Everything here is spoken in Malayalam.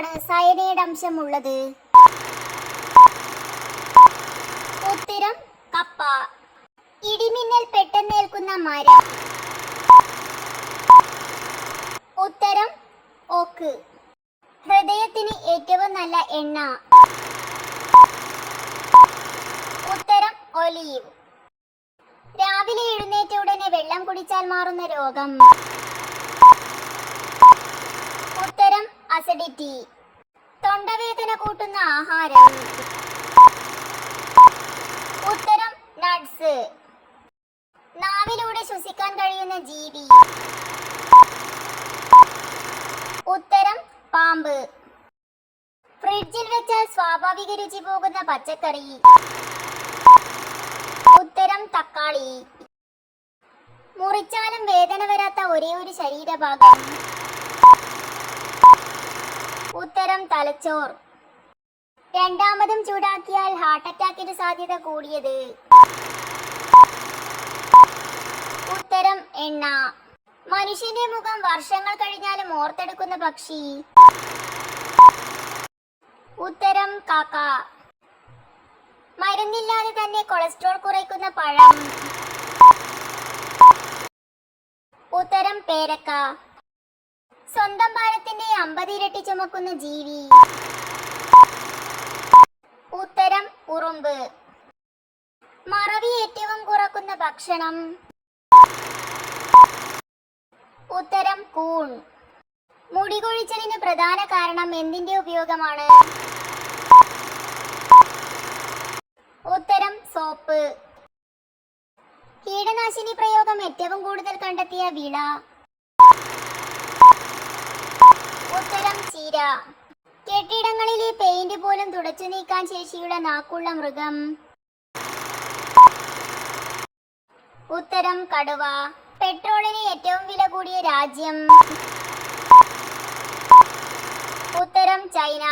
എന്തിലാണ് സയനൈഡ് അംശമുള്ളത്? ഉത്തരം കപ്പ. ഇടിമിന്നൽ പെട്ടെന്നേൽക്കുന്ന മരം. ഉത്തരം ഓക്ക്. ഹൃദയത്തിന് ഏറ്റവും നല്ല എണ്ണ. ഉത്തരം ഒലീവ്. രാവിലെ എഴുന്നേറ്റ ഉടനെ വെള്ളം കുടിച്ചാൽ മാറുന്ന രോഗം. ഉത്തരം അസിഡിറ്റി. തൊണ്ടവേദന കൂട്ടുന്ന ആഹാരം. ഉത്തരം നട്ട്സ്. നാവിലൂടെ ശ്വസിക്കാൻ കഴിയുന്ന ജീവി. ഉത്തരം പാമ്പ്. ഫ്രിഡ്ജിൽ വെച്ചാൽ സ്വാഭാവിക രുചി പോകുന്ന പച്ചക്കറി. ഉത്തരം തക്കാളി. മുറിച്ചാലും വേദന വരാത്ത ഒരേ ഒരു ശരീരഭാഗം. ഉത്തരം തലച്ചോർ. രണ്ടാമതും ചൂടാക്കിയാൽ ഹാർട്ട് അറ്റാക്കിന് സാധ്യത കൂടിയത്. ഉത്തരം എണ്ണ. മനുഷ്യന്റെ മുഖം വർഷങ്ങൾ കഴിഞ്ഞാലും ഓർത്തെടുക്കുന്ന പക്ഷി. ഉത്തരം കാക്ക. മരുന്നില്ലാതെ തന്നെ കൊളസ്ട്രോൾ കുറയ്ക്കുന്ന പഴം. ഉത്തരം പേരക്ക. സ്വന്തം ഭാരത്തിന്റെ 50 ഇരട്ടി ചുമക്കുന്ന ജീവി. ഉത്തരം ഉറുമ്പ്. മറവി ഏറ്റവും കുറക്കുന്ന ഭക്ഷണം. ഉത്തരം കൂൺ. മുടി കൊഴിച്ചലിന് പ്രധാന കാരണം എന്തിന്റെ ഉപയോഗമാണ്? ഉത്തരം സോപ്പ്. കീടനാശിനി പ്രയോഗം ഏറ്റവും കൂടുതൽ കണ്ടെത്തിയ വിള. ഉത്തരം ചീര. കെട്ടിടങ്ങളിലെ പെയിന്റ് പോലും തുടച്ചു നീക്കാൻ ശേഷിയുള്ള നാക്കുള്ള മൃഗം. ഉത്തരം കടുവ. പെട്രോളിന് ഏറ്റവും വില കൂടിയ രാജ്യം. ഉത്തരം ചൈന.